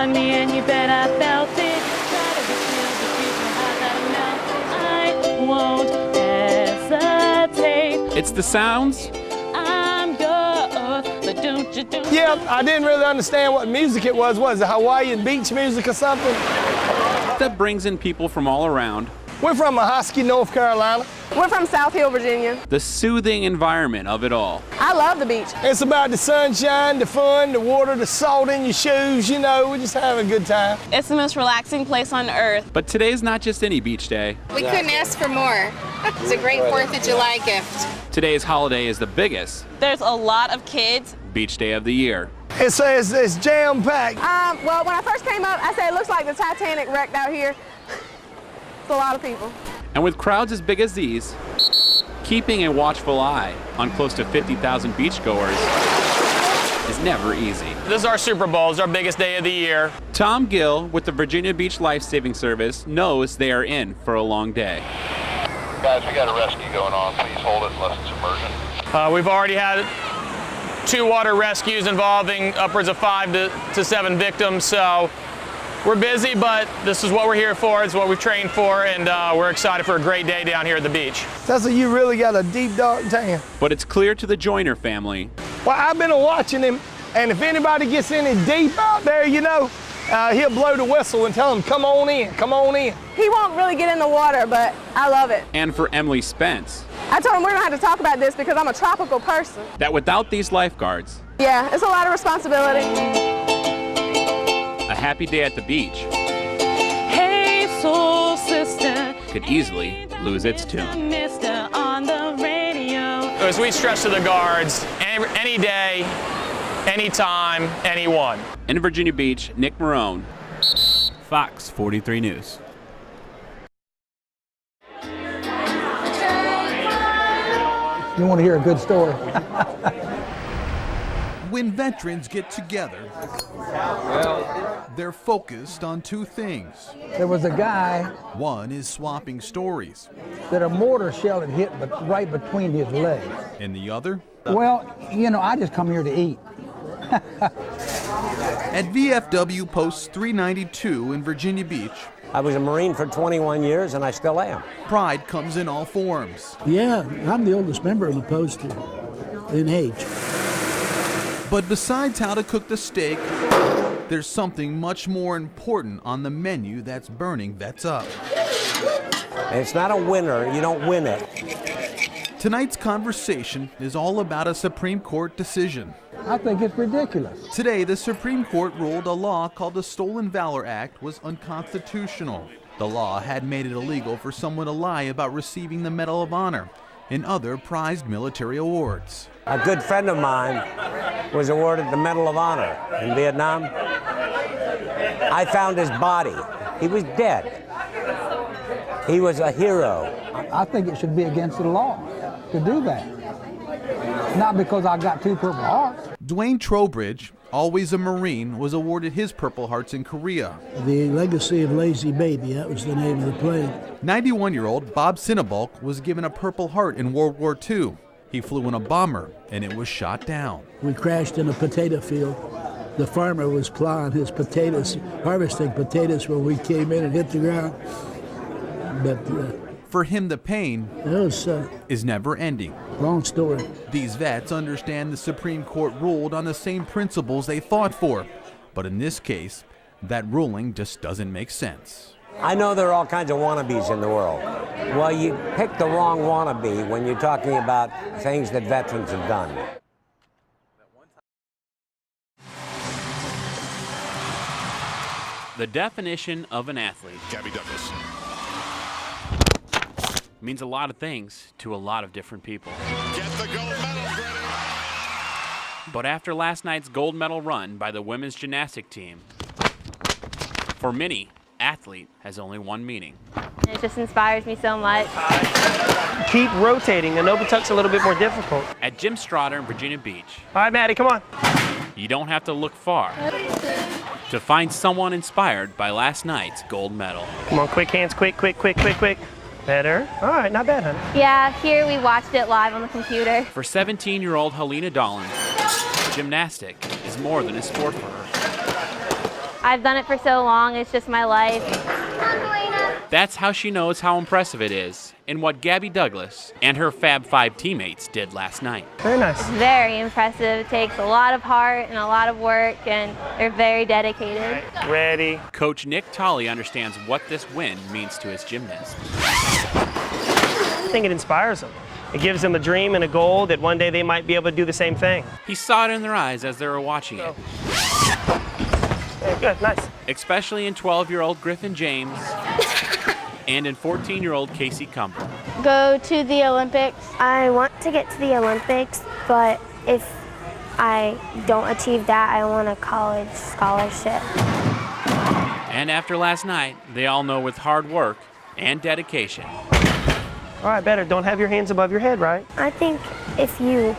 on me and you bet I felt it. Try to conceal the future, how that melted. I won't hesitate. It's the sounds. I'm yours, but don't you. Yeah, I didn't really understand what music it was. Was it Hawaiian beach music or something? That brings in people from all around. We're from Ahoskie, North Carolina. We're from South Hill, Virginia. The soothing environment of it all. I love the beach. It's about the sunshine, the fun, the water, the salt in your shoes, you know, we're just having a good time. It's the most relaxing place on earth. But today's not just any beach day. We couldn't ask for more. It's a great 4th of July gift. Today's holiday is the biggest There's a lot of kids. beach day of the year. It's jam-packed. Well, when I first came up, I said it looks like the Titanic wrecked out here. It's a lot of people. And with crowds as big as these, keeping a watchful eye on close to 50,000 beachgoers is never easy. This is our Super Bowl. It's our biggest day of the year. Tom Gill with the Virginia Beach Life-Saving Service knows they are in for a long day. Guys, we got a rescue going on. Please hold it unless it's emergent. We've already had 2 water rescues involving upwards of 5 to 7 victims, so we're busy, but this is what we're here for. It's what we've trained for, and we're excited for a great day down here at the beach. That's what you really got a deep, dark tan. But it's clear to the Joyner family. Well, I've been watching him, and if anybody gets any deep out there, you know, he'll blow the whistle and tell them, come on in, come on in. He won't really get in the water, but I love it. And for Emily Spence, I told him we're gonna have to talk about this because I'm a tropical person. that without these lifeguards, Yeah, it's a lot of responsibility. a happy day at the beach Hey, soul sister. could easily lose its tune. Mister on the radio. As we stress to the guards, any day, anytime, anyone. In Virginia Beach, Nick Marrone, Fox 43 News. You want to hear a good story? When veterans get together, they're focused on 2 things. There was a guy One is swapping stories, that a mortar shell had hit right between his legs. and the other, Well, you know, I just come here to eat. at VFW Post 392 in Virginia Beach, I was a Marine for 21 years, and I still am. pride comes in all forms. Yeah, I'm the oldest member of the post in age. But besides how to cook the steak, there's something much more important on the menu that's burning vets up. And it's not a winner, you don't win it. Tonight's conversation is all about a Supreme Court decision. I think it's ridiculous. Today, the Supreme Court ruled a law called the Stolen Valor Act was unconstitutional. The law had made it illegal for someone to lie about receiving the Medal of Honor and other prized military awards. A good friend of mine was awarded the Medal of Honor in Vietnam. I found his body. He was dead. He was a hero. I think it should be against the law to do that. Not because I got 2 Purple Hearts. Dwayne Trowbridge, always a Marine, was awarded his Purple Hearts in Korea. The Legacy of Lazy Baby, that was the name of the play. 91-year-old Bob Cinnabulk was given a Purple Heart in World War II. He flew in a bomber, and it was shot down. We crashed in a potato field. The farmer was plowing his potatoes, harvesting potatoes when we came in and hit the ground. But For him, the pain it was is never ending. long story. These vets understand the Supreme Court ruled on the same principles they fought for. But in this case, that ruling just doesn't make sense. I know there are all kinds of wannabes in the world. Well, you pick the wrong wannabe when you're talking about things that veterans have done. The definition of an athlete. Gabby Douglas. Means a lot of things to a lot of different people. Get the gold medals ready. But after last night's gold medal run by the women's gymnastic team, for many, athlete has only one meaning. It just inspires me so much. Keep rotating. The Nobutuck's a little bit more difficult. At Jim Strotter in Virginia Beach, All right, Maddie, come on. you don't have to look far to find someone inspired by last night's gold medal. Come on, quick hands, quick. Better. All right, not bad, honey. Yeah, here we watched it live on the computer. For 17-year-old Helena Dolan, gymnastic is more than a sport for her. I've done it for so long, it's just my life. That's how she knows how impressive it is and what Gabby Douglas and her Fab 5 teammates did last night. Very nice. It's very impressive. It takes a lot of heart and a lot of work, and they're very dedicated. Ready. Coach Nick Tolley understands what this win means to his gymnasts. I think it inspires them. It gives them a dream and a goal that one day they might be able to do the same thing. He saw it in their eyes as they were watching it. Yeah, good, nice. Especially in 12-year-old Griffin James and in 14-year-old Casey Cumber. Go to the Olympics. I want to get to the Olympics, but if I don't achieve that, I want a college scholarship. And after last night, they all know with hard work and dedication. All right, better. Don't have your hands above your head, right? I think if you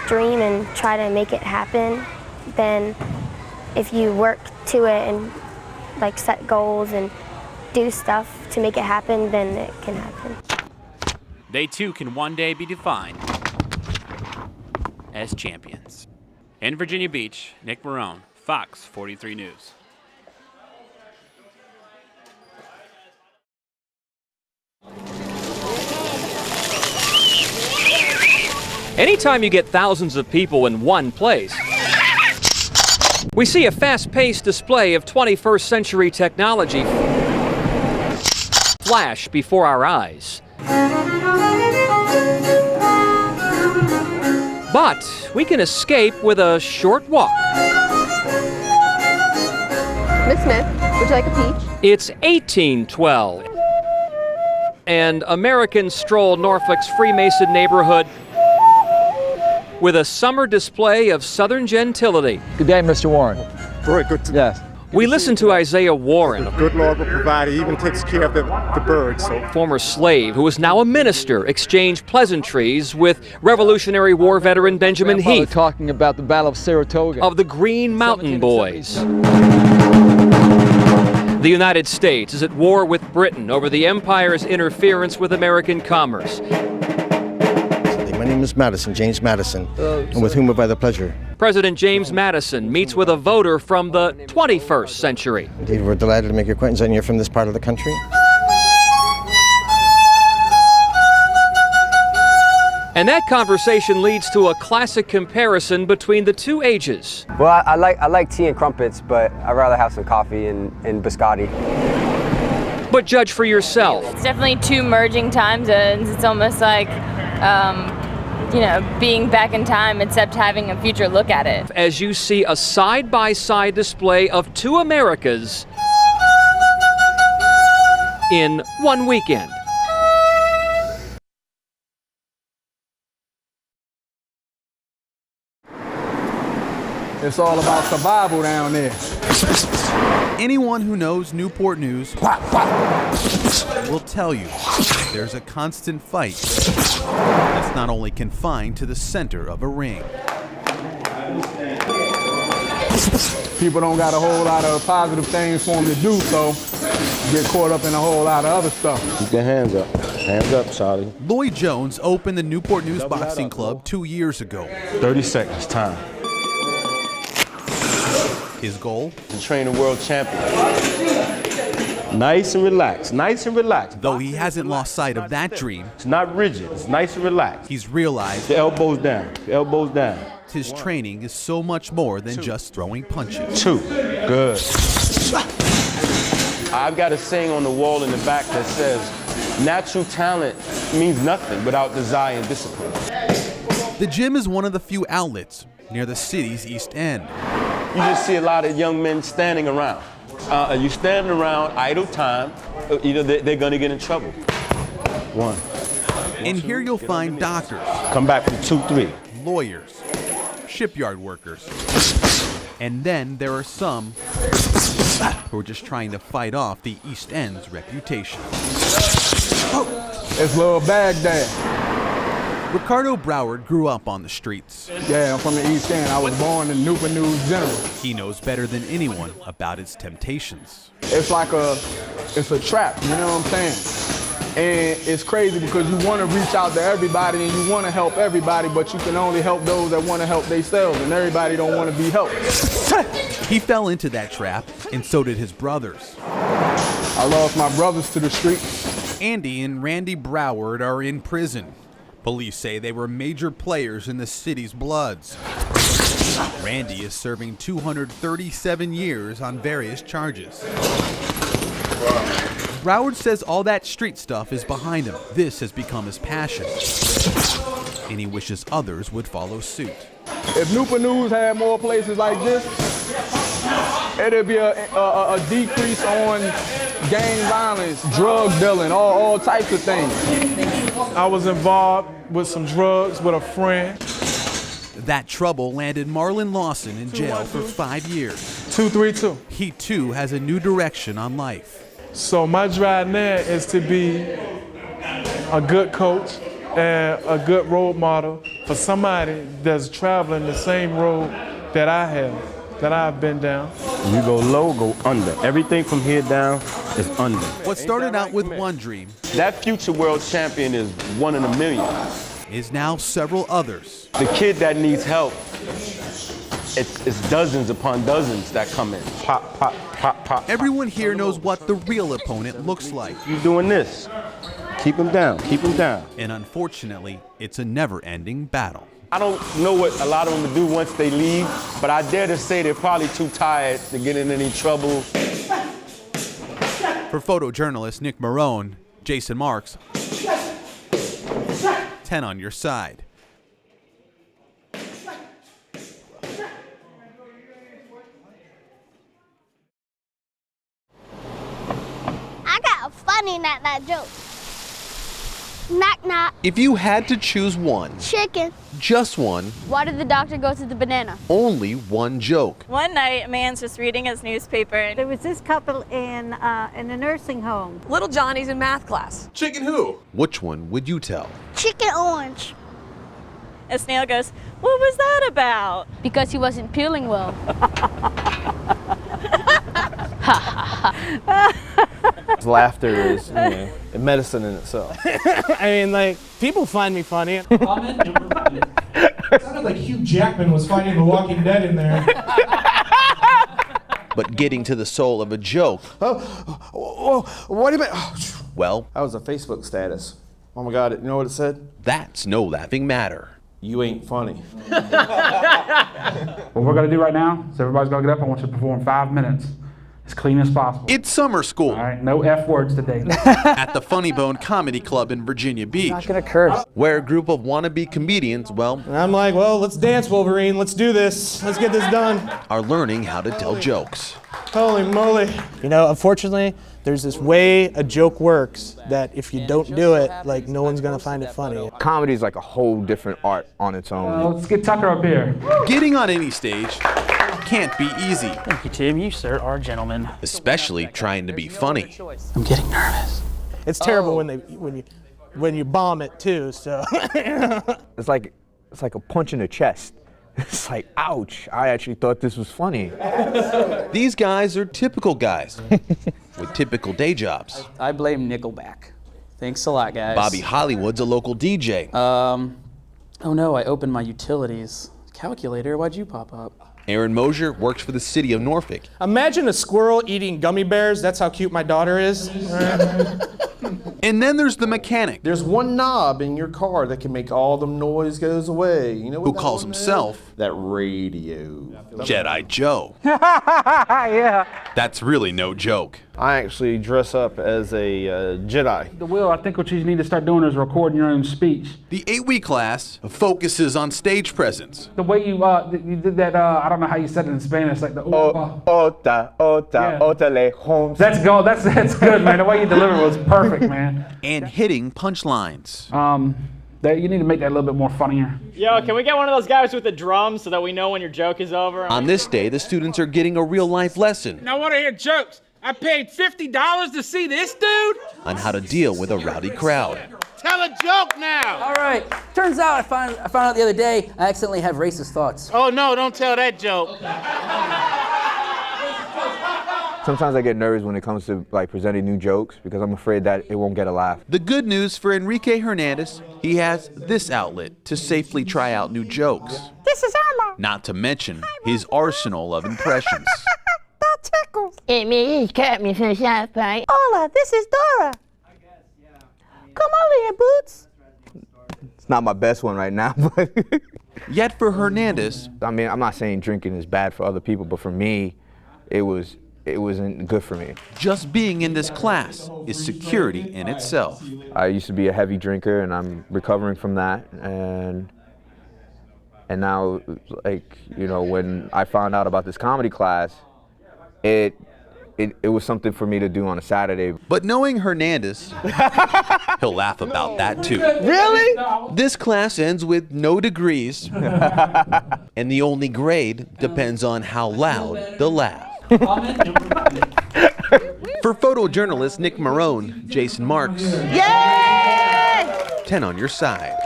dream and try to make it happen, then if you work to it and like set goals and do stuff to make it happen, then it can happen. They too can one day be defined as champions. In Virginia Beach, Nick Marrone, Fox 43 News. Anytime you get thousands of people in one place, we see a fast-paced display of 21st century technology flash before our eyes. But we can escape with a short walk. Miss Smith, would you like a peach? It's 1812, and Americans stroll Norfolk's Freemason neighborhood with a summer display of Southern gentility. Good day, Mr. Warren. Very good. Yes. We listen to Isaiah Warren, The good Lord will provide. He even takes care of the birds. So. former slave who is now a minister, exchange pleasantries with Revolutionary War veteran Benjamin Heath, talking about the Battle of Saratoga of the Green Mountain Boys. The United States is at war with Britain over the empire's interference with American commerce. My name is Madison, James Madison, and with whom have I the pleasure? President James Madison meets with a voter from the 21st century. Indeed, we're delighted to make your acquaintance, and you're from this part of the country? And that conversation leads to a classic comparison between the two ages. Well, I like tea and crumpets, but I'd rather have some coffee and biscotti. But judge for yourself. It's definitely two merging time zones. It's almost like, being back in time, except having a future look at it. As you see a side-by-side display of two Americas in one weekend. It's all about survival down there. Anyone who knows Newport News will tell you there's a constant fight that's not only confined to the center of a ring. People don't got a whole lot of positive things for them to do, so get caught up in a whole lot of other stuff. Keep your hands up. Hands up, Charlie. Lloyd Jones opened the Newport News Boxing Club 2 years ago. 30 seconds, time. His goal? To train a world champion. Nice and relaxed, nice and relaxed. Though he hasn't lost sight of that dream. It's not rigid, it's nice and relaxed. He's realized the elbows down, the elbows down. His training is so much more than just throwing punches. 2, good. I've got a saying on the wall in the back that says, natural talent means nothing without desire and discipline. The gym is one of the few outlets near the city's East End. You just see a lot of young men standing around. You standing around idle time, they're gonna get in trouble. 1. And here you'll find doctors. Come back from 2, 3. Lawyers. Shipyard workers. And then there are some who are just trying to fight off the East End's reputation. It's Little Baghdad. Ricardo Broward grew up on the streets. Yeah, I'm from the East End. I was born in Newport News General. He knows better than anyone about its temptations. It's a trap, you know what I'm saying? And it's crazy because you want to reach out to everybody and you want to help everybody, but you can only help those that want to help themselves, and everybody don't want to be helped. He fell into that trap, and so did his brothers. I lost my brothers to the streets. Andy and Randy Broward are in prison. Police say they were major players in the city's Bloods. Randy is serving 237 years on various charges. Broward says all that street stuff is behind him. This has become his passion. And he wishes others would follow suit. If Newport News had more places like this, it'd be a decrease on gang violence, drug dealing, all types of things. I was involved with some drugs with a friend. That trouble landed Marlon Lawson in jail for 5 years. 232. He too has a new direction on life. So my drive now is to be a good coach and a good role model for somebody that's traveling the same road that I have, that I've been down. You go low, go under. Everything from here down is under. What started out with one dream, that future world champion is 1 in a million. Is now several others. The kid that needs help, it's dozens upon dozens that come in. Pop, pop, pop, pop. Everyone here knows what the real opponent looks like. You doing this. Keep him down, keep him down. And unfortunately, it's a never-ending battle. I don't know what a lot of them do once they leave, but I dare to say they're probably too tired to get in any trouble. For photojournalist Nick Marrone, Jason Marks, 10 on your side. I got a funny that joke. Knock knock. If you had to choose one, Chicken. just one, Why did the doctor go to the banana? only one joke, One night, a man's just reading his newspaper. There was this couple in a nursing home. Little Johnny's in math class. chicken who? Which one would you tell? Chicken orange. A snail goes, "What was that about?" Because he wasn't peeling well. Laughter is, a medicine in itself. I mean, like, people find me funny. It sounded like Hugh Jackman was fighting The Walking Dead in there. But getting to the soul of a joke, What do you mean? well, That was a Facebook status. Oh my God, you know what it said? that's no laughing matter. You ain't funny. What we're going to do right now is everybody's going to get up. I want you to perform 5 minutes. As clean as possible. It's summer school. All right, no F words today. At the Funny Bone Comedy Club in Virginia Beach. Not gonna curse. Where a group of wannabe comedians, well, And I'm like, well, let's dance, Wolverine. Let's do this. Let's get this done. are learning how to tell jokes. Holy moly. You know, unfortunately, there's this way a joke works that if you don't do it, like, no one's gonna find it funny. Comedy is like a whole different art on its own. Let's get Tucker up here. Getting on any stage can't be easy. Thank you, Tim. You, sir, are a gentleman. Especially trying to be funny. I'm getting nervous. It's terrible when you bomb it too. So It's like a punch in the chest. It's like, ouch, I actually thought this was funny. These guys are typical guys with typical day jobs. I blame Nickelback. Thanks a lot, guys. Bobby Hollywood's a local DJ. Oh no, I opened my utilities. Calculator, why'd you pop up? Aaron Mosier works for the city of Norfolk. Imagine a squirrel eating gummy bears. That's how cute my daughter is. And then there's the mechanic. There's one knob in your car that can make all the noise goes away. You know what who calls himself that radio. Jedi Joe. Yeah. That's really no joke. I actually dress up as a Jedi. The Will, I think what you need to start doing is recording your own speech. The 8-week class focuses on stage presence. The way you did that, I don't know how you said it in Spanish, like the Homes. That's good, man. The way you delivered it was perfect, man. And hitting punchlines. You need to make that a little bit more funnier. Yo, can we get one of those guys with the drums so that we know when your joke is over? On this day, the students are getting a real-life lesson I want to hear jokes. I paid $50 to see this dude? on how to deal with a rowdy crowd. Tell a joke now. All right. Turns out I found out the other day I accidentally have racist thoughts. Oh, no, don't tell that joke. Sometimes I get nervous when it comes to like presenting new jokes because I'm afraid that it won't get a laugh. The good news for Enrique Hernandez, he has this outlet to safely try out new jokes. This is Elmo. Not to mention his arsenal of impressions. That tickles. It means Captain Sunshine. Hola, this is Dora. Come over here, Boots. It's not my best one right now, but Yet for Hernandez, I mean, I'm not saying drinking is bad for other people, but for me, it wasn't good for me. just being in this class is security in itself. I used to be a heavy drinker, and I'm recovering from that. And now, like, you know, when I found out about this comedy class, it was something for me to do on a Saturday. But knowing Hernandez, he'll laugh about that too. Really? This class ends with no degrees, and the only grade depends on how loud the laugh. For photojournalist Nick Marrone, Jason Marks, 10 on your side.